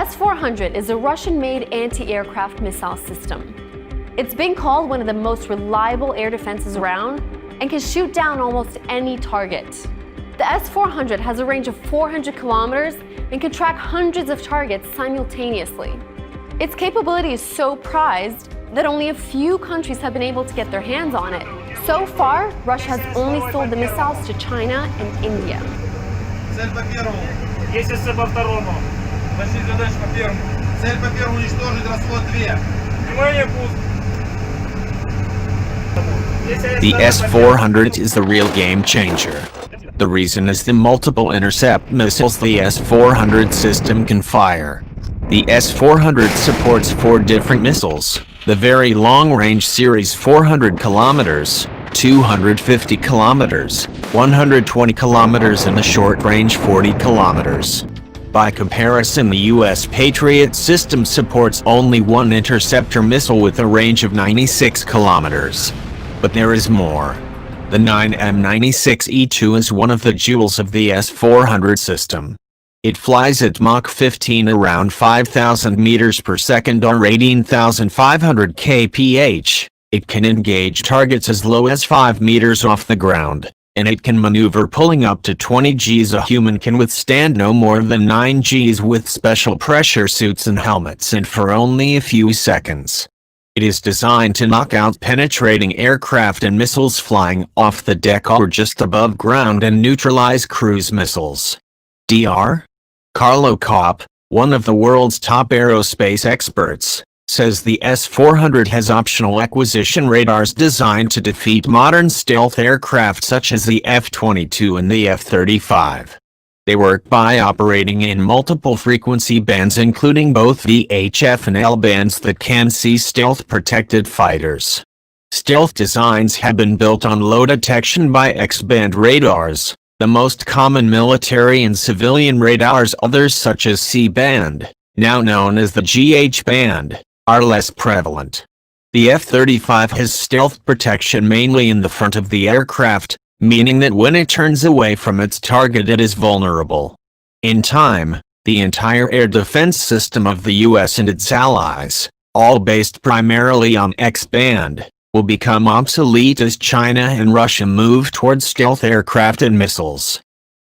S-400 is a Russian-made anti-aircraft missile system. It's been called one of the most reliable air defenses around and can shoot down almost any target. The S-400 has a range of 400 kilometers and can track hundreds of targets simultaneously. Its capability is so prized that only a few countries have been able to get their hands on it. So far, Russia has only sold the missiles to China and India. Цель по первому. Есть цель по второму. Большие задачи по первому. Цель по первому уничтожить, расход 2. Внимание, пуск. The S-400 is the real game changer. The reason is the multiple intercept missiles the S-400 system can fire. The S-400 supports 4 different missiles: the very long-range series 400 kilometers, 250 kilometers, 120 kilometers and the short-range 40 kilometers. By comparison, the U.S. Patriot system supports only one interceptor missile with a range of 96 kilometers. But there is more. The 9M96E2 is one of the jewels of the S-400 system. It flies at Mach 15 around 5,000 meters per second or 18,500 kph. It can engage targets as low as 5 meters off the ground, and it can maneuver pulling up to 20 Gs. A human can withstand no more than 9 Gs with special pressure suits and helmets, and for only a few seconds. It is designed to knock out penetrating aircraft and missiles flying off the deck or just above ground and neutralize cruise missiles. Dr. Carlo Kopp, one of the world's top aerospace experts, says the S-400 has optional acquisition radars designed to defeat modern stealth aircraft such as the F-22 and the F-35. They work by operating in multiple frequency bands, including both VHF and L bands that can see stealth-protected fighters. Stealth designs have been built on low detection by X-band radars, the most common military and civilian radars. Others, such as C-band, now known as the GH band, are less prevalent. The F-35 has stealth protection mainly in the front of the aircraft, meaning that when it turns away from its target it is vulnerable. In time, the entire air defense system of the US and its allies, all based primarily on X-band, will become obsolete as China and Russia move towards stealth aircraft and missiles.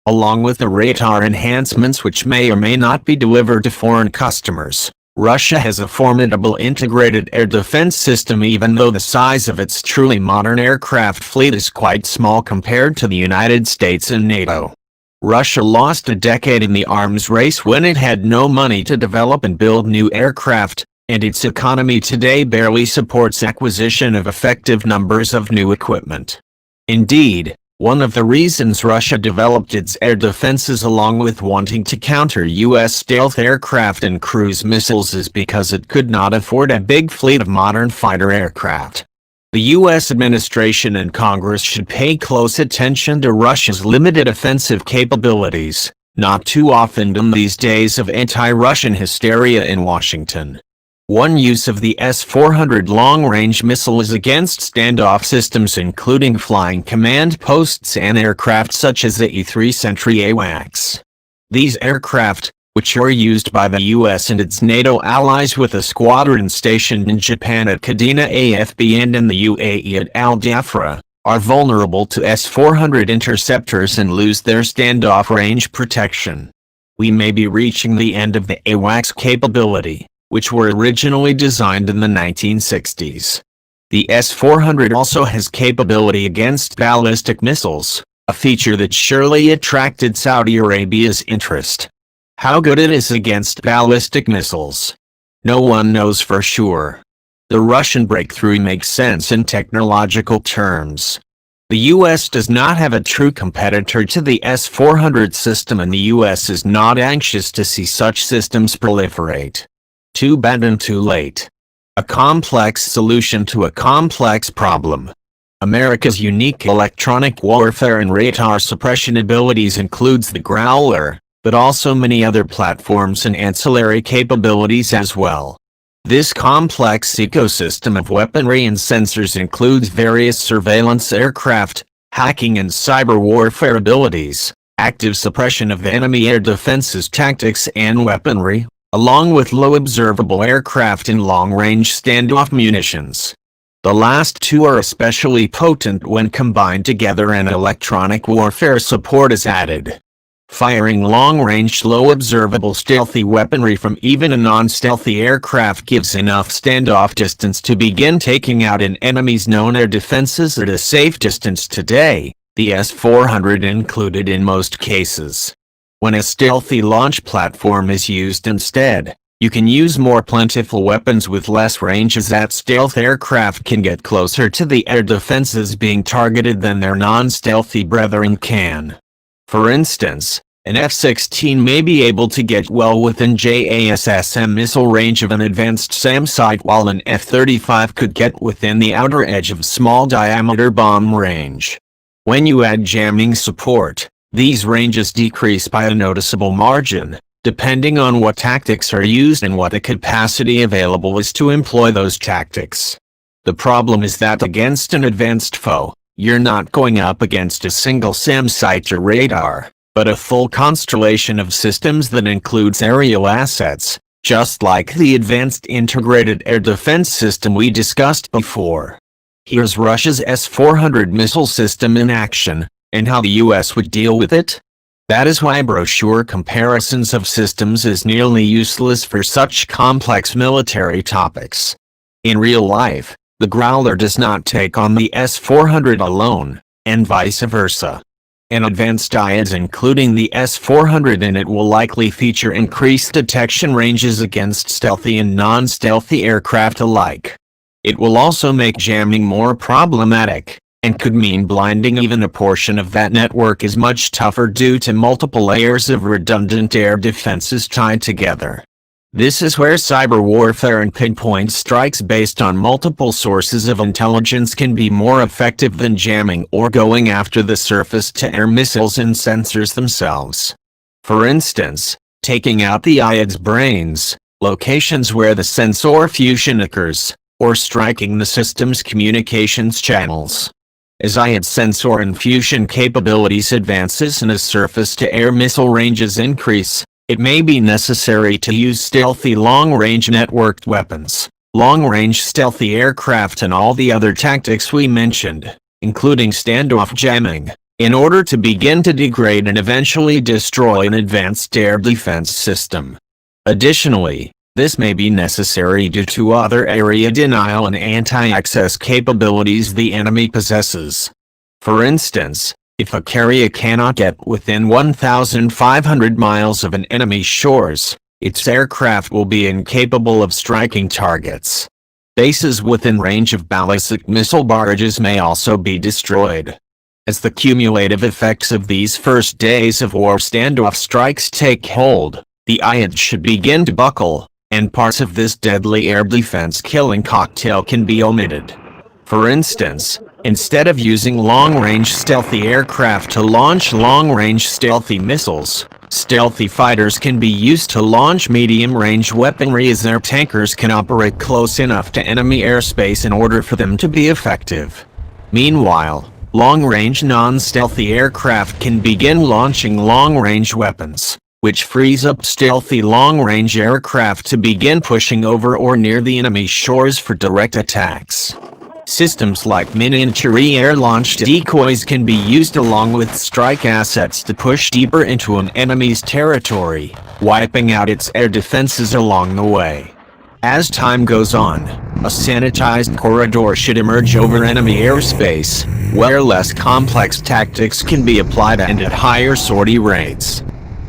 Along with the radar enhancements which may or may not be delivered to foreign customers, Russia has a formidable integrated air defense system, even though the size of its truly modern aircraft fleet is quite small compared to the United States and NATO. Russia lost a decade in the arms race when it had no money to develop and build new aircraft, and its economy today barely supports acquisition of effective numbers of new equipment. Indeed, one of the reasons Russia developed its air defenses along with wanting to counter U.S. stealth aircraft and cruise missiles is because it could not afford a big fleet of modern fighter aircraft. The U.S. administration and Congress should pay close attention to Russia's limited offensive capabilities, not too often in these days of anti-Russian hysteria in Washington. One use of the S-400 long-range missile is against standoff systems including flying command posts and aircraft such as the E-3 Sentry AWACS. These aircraft, which are used by the US and its NATO allies with a squadron stationed in Japan at Kadena AFB and in the UAE at Al Dhafra, are vulnerable to S-400 interceptors and lose their standoff range protection. We may be reaching the end of the AWACS capability, which were originally designed in the 1960s. The S-400 also has capability against ballistic missiles, a feature that surely attracted Saudi Arabia's interest. How good it is against ballistic missiles? No one knows for sure. The Russian breakthrough makes sense in technological terms. The US does not have a true competitor to the S-400 system, and the US is not anxious to see such systems proliferate. Too bad and too late. A complex solution to a complex problem. America's unique electronic warfare and radar suppression abilities includes the Growler, but also many other platforms and ancillary capabilities as well. This complex ecosystem of weaponry and sensors includes various surveillance aircraft, hacking and cyber warfare abilities, active suppression of enemy air defenses tactics and weaponry, along with low observable aircraft and long-range standoff munitions. The last two are especially potent when combined together and electronic warfare support is added. Firing long-range, low-observable stealthy weaponry from even a non-stealthy aircraft gives enough standoff distance to begin taking out an enemy's known air defenses at a safe distance. Today, the S-400 included in most cases. When a stealthy launch platform is used instead, you can use more plentiful weapons with less range, as that stealth aircraft can get closer to the air defenses being targeted than their non-stealthy brethren can. For instance, an F-16 may be able to get well within JASSM missile range of an advanced SAM site, while an F-35 could get within the outer edge of small diameter bomb range. When you add jamming support, these ranges decrease by a noticeable margin, depending on what tactics are used and what the capacity available is to employ those tactics. The problem is that against an advanced foe, you're not going up against a single SAM site or radar, but a full constellation of systems that includes aerial assets, just like the Advanced Integrated Air Defense System we discussed before. Here's Russia's S-400 missile system in action, and how the US would deal with it. That is why brochure comparisons of systems is nearly useless for such complex military topics. In real life, the Growler does not take on the S-400 alone, and vice versa. An advanced IADS including the S-400 in it will likely feature increased detection ranges against stealthy and non-stealthy aircraft alike. It will also make jamming more problematic, and could mean blinding even a portion of that network is much tougher due to multiple layers of redundant air defenses tied together. This is where cyber warfare and pinpoint strikes based on multiple sources of intelligence can be more effective than jamming or going after the surface-to-air missiles and sensors themselves. For instance, taking out the IADS brains, locations where the sensor fusion occurs, or striking the system's communications channels. As IADS sensor and fusion capabilities advances and as surface-to-air missile ranges increase, it may be necessary to use stealthy long-range networked weapons, long-range stealthy aircraft and all the other tactics we mentioned, including standoff jamming, in order to begin to degrade and eventually destroy an advanced air defense system. Additionally, this may be necessary due to other area denial and anti-access capabilities the enemy possesses. For instance, if a carrier cannot get within 1,500 miles of an enemy's shores, its aircraft will be incapable of striking targets. Bases within range of ballistic missile barrages may also be destroyed. As the cumulative effects of these first days of war standoff strikes take hold, the IADS should begin to buckle, and parts of this deadly air defense killing cocktail can be omitted. For instance, instead of using long-range stealthy aircraft to launch long-range stealthy missiles, stealthy fighters can be used to launch medium-range weaponry, as their tankers can operate close enough to enemy airspace in order for them to be effective. Meanwhile, long-range non-stealthy aircraft can begin launching long-range weapons, which frees up stealthy long-range aircraft to begin pushing over or near the enemy's shores for direct attacks. Systems like miniature air-launched decoys can be used along with strike assets to push deeper into an enemy's territory, wiping out its air defenses along the way. As time goes on, a sanitized corridor should emerge over enemy airspace, where less complex tactics can be applied and at higher sortie rates.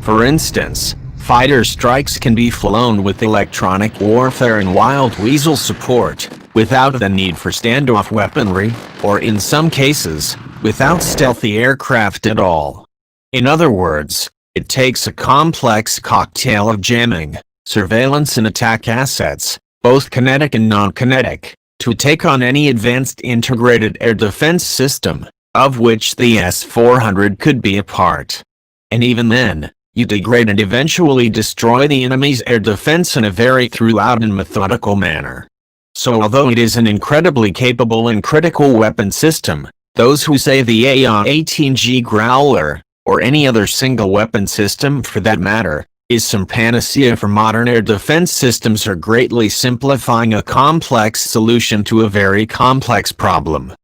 For instance, fighter strikes can be flown with electronic warfare and Wild Weasel support, without the need for standoff weaponry, or in some cases, without stealthy aircraft at all. In other words, it takes a complex cocktail of jamming, surveillance and attack assets, both kinetic and non-kinetic, to take on any advanced integrated air defense system, of which the S-400 could be a part. And even then, you degrade and eventually destroy the enemy's air defense in a very throughout and methodical manner. So although it is an incredibly capable and critical weapon system, those who say the AIM-18G Growler, or any other single weapon system for that matter, is some panacea for modern air defense systems are greatly simplifying a complex solution to a very complex problem.